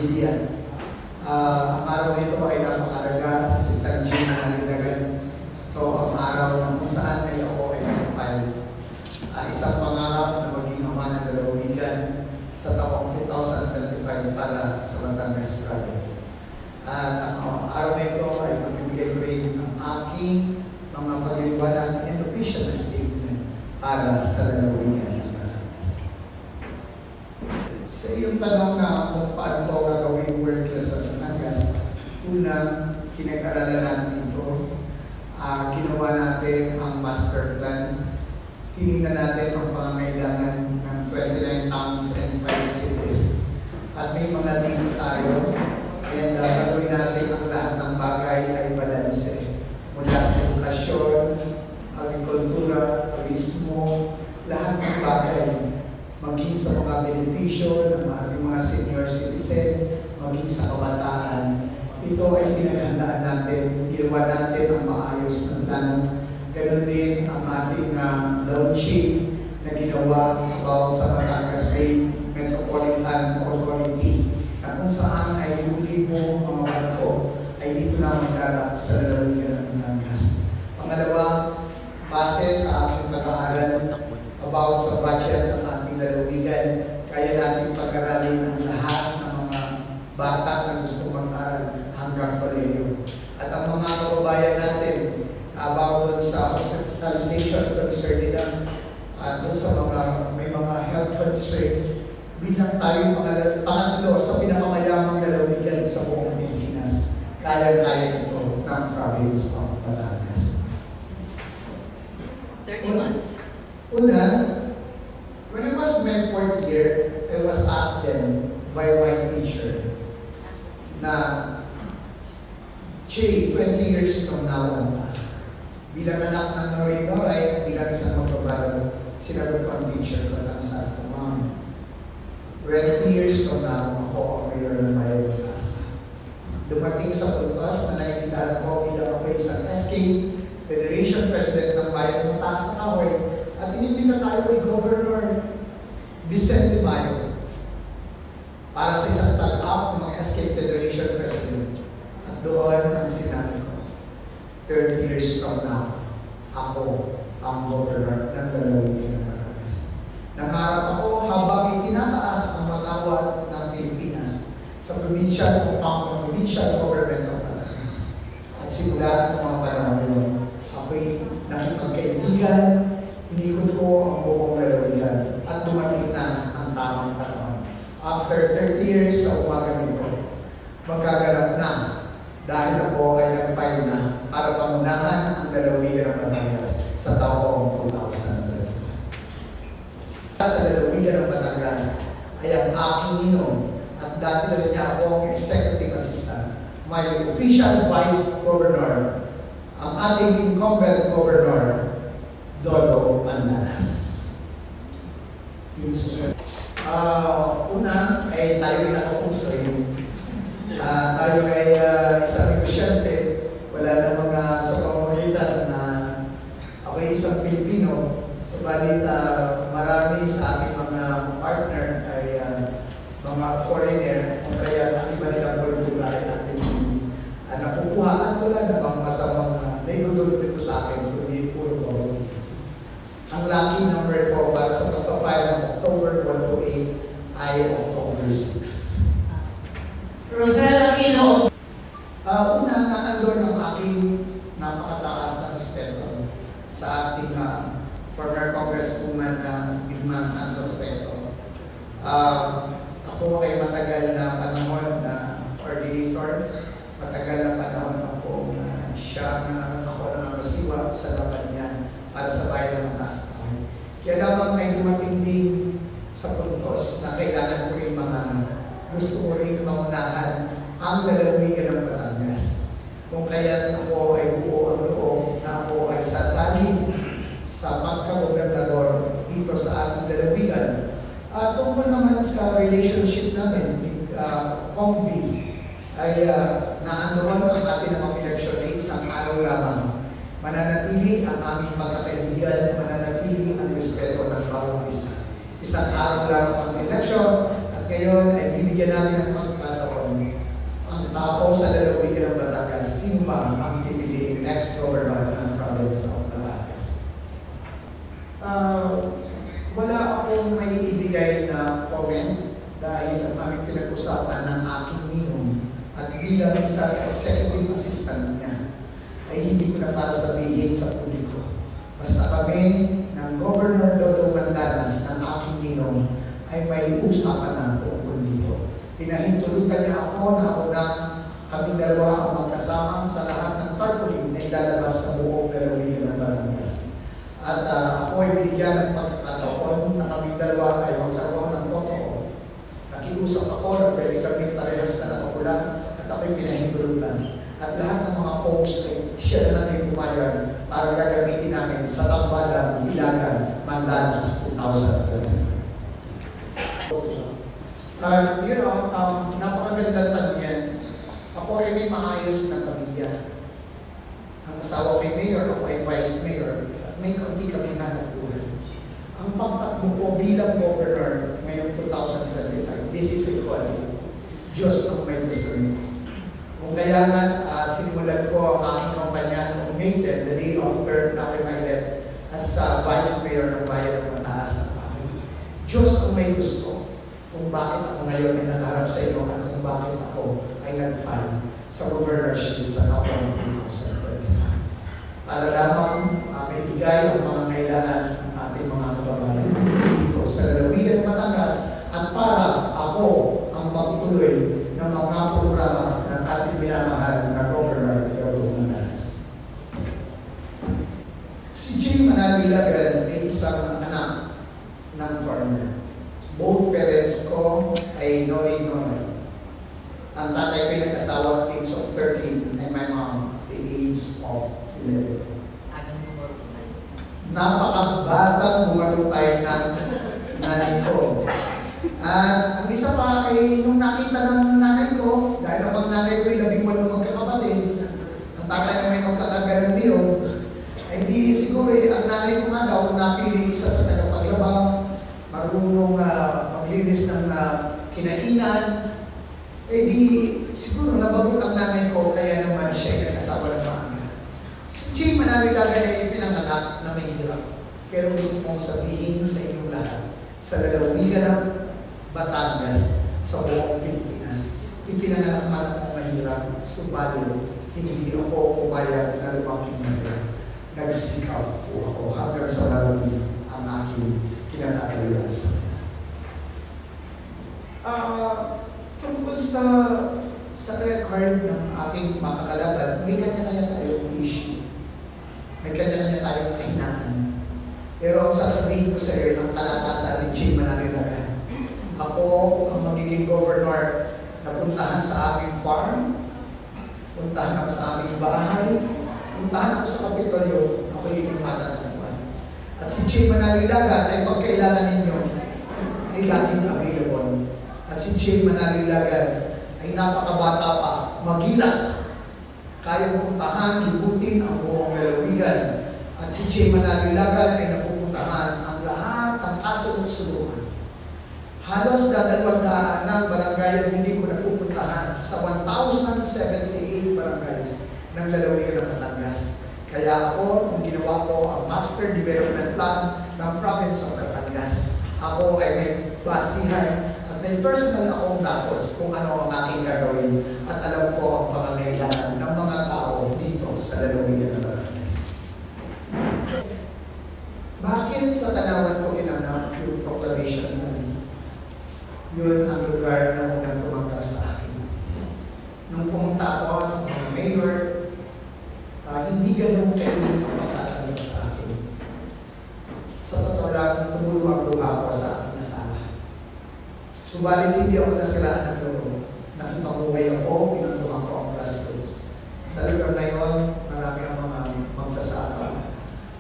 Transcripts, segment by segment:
Jillian. Ang araw nito ay napakalaga sa isang June na nalilagan. Ito ang araw na kung saan ay ako ay nagpapal. Isang pangarap na maging ama ng lalawigan sa taong 2025 para sa Batangas Province. At ang araw nito ay magbibigay ko rin ang aking mga pagaliwanag and official statement para sa lalawigan. Sa iyong tanong na kung paano ito gagawin worthless sa Batangas, unang pinag-aralan natin ito, ginawa natin ang master plan, tinignan natin ang pangangailangan ng 29 towns and 5 cities. At may mga dito tayo, and gagawin natin ang lahat ng bagay ay balanse. Mula sa edukasyon, agrikultura, turismo, lahat ng bagay, maging sa mga benepisyo ng ating mga senior citizen, maging sa kabataan. Ito ay pinaghandaan natin, ginawa natin ang maayos ng plano. Ganon din ang ating launching na ginawa about sa Batangas Bay Metropolitan Authority na kung saan ay libo mga barko ay dito na magdala sa lalawigan ng Batangas. Pangalawa, base sa aking pag-aaral about sa budget ng ating lalawigan, kaya natin pag-aralin ang lahat ng mga bata na gusto mag-aral hanggang kolehiyo. At ang mga kababayan natin, about sa hospitalization concern nila, doon sa mga may mga health concern, bilang tayo pangatlo sa pinakamayamang lalawigan sa buong Pilipinas, kaya-kaya ito ng province of Batangas. 30 months. Una, when I was my 4th year, I was asked then by my teacher na, Che, 20 years from now, bilang anak ng Norino, right, bilang isang magbabayo, sinagot ko ang teacher ko lang sa ako, Ma'am, 20 years from now, ako ang mayor ng Bayan ng Plaza. Dumating sa puntos na nakikita ko bilang ako isang SK, Federation President ng Bayan ng Plaza Kaway, at inibigyan tayo ni Governor Vicente Mayo para sa isang tag-up ng mga SK Federation President. At doon ang sinabi ko, 30 years from now, ako ang governor ng lalawigan ng Batangas. Nangarap ako habang itinataas ang magawat ng Pilipinas sa provincial compound ng provincial government ng Batangas. At simula ng mga panahon yun, ako'y nakipagkaibigan, inikot ko ang buong lalawigan at dumating na ang tamang panahon. After 30 years sa umaga nito, magaganap na dahil ako ay nag-file na para pamunahan ang lalawigan ng Batangas sa taong 2021. Sa lalawigan ng Batangas ay ang aking ninong at dati na niya akong executive assistant, my official vice governor, ang ating incumbent governor, Dodo Mandanas. Una ay tayo ay nakapusoy. Tayo ay isang negosyante. Wala na mga sa pamamagitan na ako ay isang Pilipino. Subalit marami sa aking mga partner ay mga foreigner. Kung kaya ang iba nilang kultura ay ating nakukuhaan ko lang ng mga masamang may gudulot ko sa akin. Kundi puro ko. Ang lucky number ko para sa pagpapile ng October 1 to 8 ay October 6. Rosel Aquino. Una, naandor ang aking napakataas na respeto sa ating former Congresswoman na Vilma Santos Teto. Ako ay matagal na panahon na coordinator, matagal na panahon ako na siya na ako na masiwa sa laban niya para sa bayan ng Mataas. Kaya lamang may dumating din sa puntos na kailangan ko rin mga gusto ko rin maunahan ang lalawigan ng Batangas. Kung kaya ako ay buo ang loob na ako ay sasali sa pagka-gobernador dito sa ating lalawigan. Tungkol naman sa relationship namin with Combi ay naandoon ang ating namang eleksyon ay isang araw lamang. Mananatili ang aming pagkakaibigan, mananatili ang respeto ng bawat isa. Isang araw lang ang eleksyon at ngayon ay bibigyan natin ng pagkakataon ako sa lalawigan ng Batangas, sino ba ang pipiliing next governor ng province of Batangas? Wala akong may ibigay na comment dahil ang aming pinag-usapan ng aking ninong at bilang isa sa executive assistant niya ay hindi ko na para sabihin sa publiko. Basta kami ng Governor Dodong Mandanas ng aking ninong ay may usapan na tungkol dito. Pinahintulutan niya ako na kami dalawa ang magkasama sa lahat ng tarpaulin na ilalabas sa buong lalawigan ng Batangas. At ako ay binigyan ng pagkakataon na kami dalawa ay magkaroon ng protocol. Nakiusap ako na pwede kami parehas na nakapula at ako'y pinahintulutan. At lahat ng mga posts ay siya na natin pumayag para gagamitin namin sa Tambalang, Ilagan, Mandanas 2020. Napakagandang tanong yan. Ako ay may maayos na pamilya. Ang asawa ko ay mayor, ako ay vice mayor, at may konti kami hanap buhay. Ang pagtakbo ko bilang governor ngayong 2025, this is equality. Diyos ang may gusto niyo. Kung kaya nga, simulan ko ang aking kampanya noong May 10, the day after na ako'y elected as vice mayor ng bayan ng Mataas ng Bahay. Diyos ang may gusto kung bakit ako ngayon ay nakaharap sa inyo at kung bakit ako ay nag-file sa governorship sa taong 2020. Para lamang may bigay ang mga kailangan ng ating mga kababayan dito sa lalawigan ng Batangas at para ako ang magtuloy ng mga programa ng ating minamahal na Governor Dodong Mandanas. Si Jay Manalilagan ay isang anak ng farmer. Both parents ko ay noy-noy. Ang tatay ko ay nag-asawa at the age of 13 and my mom at the age of 11. Napakabatang bumalutay ng nanay ko. At ang isa pa ay nung nakita ng nanay ko, dahil ang nanay ko ay 18 magkakapatid, ang tatay na may magkakagalang niyo, ay di siguro ang nanay ko nga daw napili isa sa tagapaglabang, marunong maglinis ng kinainan, eh di siguro nabagot ang nanay ko, kaya naman siya ay nag-asawa ng maaga. Si Jay Manalilagan ay pinanganak na may hirap, pero gusto kong sabihin sa inyong lahat, sa lalawigan ng Batangas, sa buong Pilipinas, ipinanganak man akong mahirap, subalit hindi ako pumayag na lumaki mahirap. Nagsikap po ako hanggang sa narating ang aking kinakailan sa tungkol sa record ng aking makakalaban, may kanya-kanya tayong issue. May kanya-kanya tayong kahinaan. Pero ang sasabihin ko sa iyo ng kalakasan ni Jay Manalilagan, ako ang magiging governor na puntahan sa aming farm, puntahan ako sa aming bahay, puntahan ako sa Kapitolyo, ako yung matataniwan. At si Jay Manalilagan ay pagkailangan ninyo ay laging available. At si Jay Manalilagan ay napakabata pa, magilas, kayang puntahan, libutin ang buong lalawigan. At si Jay Manalilagan ay napupuntahan ang lahat ng kasunod-sunduan. Halos dadalawang daan ng barangay ang hindi ko napupuntahan sa 1,078 barangays ng lalawigan ng Batangas. Kaya ako, nung ginawa ko ang Master Development Plan ng Province of Batangas, ako ay may basihan at may personal akong datos kung ano ang aking gagawin at alam ko ang pangangailangan ng mga tao dito sa lalawigan ng Batangas. Bakit sa Tanawan ko ginanap yung proclamation na yun ang lugar na unang tumanggap sa akin. Nung pumunta ako sa mga mayor, hindi ganun kainit ang pagtatanggap sa akin. Sa totoo lang, tumuluang-luha ako sa aking asawa. Subalit hindi ako nasiraan ng loob. Nakipamuhay ako, pinantuhan ko ang grassroots. Sa lugar na yun, marami ang mga magsasaka,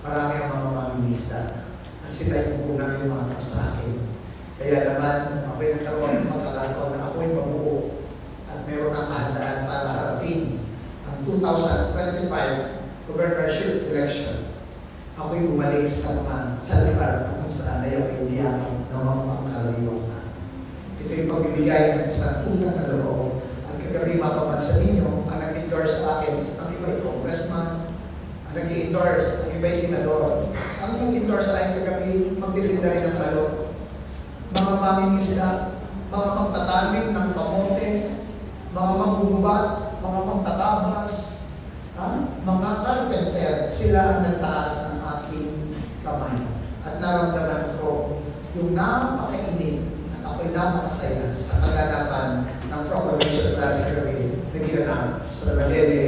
marami ang mga maminista, at sila yung unang lumakap sa akin. Kaya naman, ako'y nagkaroon ng pagkakataon na ako'y mabuo at meron ang kahandaan para harapin ang 2025 governorship election. Ako'y bumalik sa lugar na kung saan ay ako'y niyakap ng mga pangkaraniwang natin. Ito'y pagbibigay ng isang utang na loob At kagabi mapapansin ninyo, ang nag-endorse sa akin, ang iba ay congressman, ang nag-endorse, ang iba ay senador. Ang nag-endorse sa akin kagabi, magtitinda rin ng balot. Mga mangingisda, mga magtatamig ng kamote, mga magbubat, mga magtatabas, mga carpenter, sila ang nagtaas ng aking kamay. At naramdaman ko yung napakainit at ako'y napakasaya sa kaganapan ng proclamation rally kagabi na ginanap sa Nalele.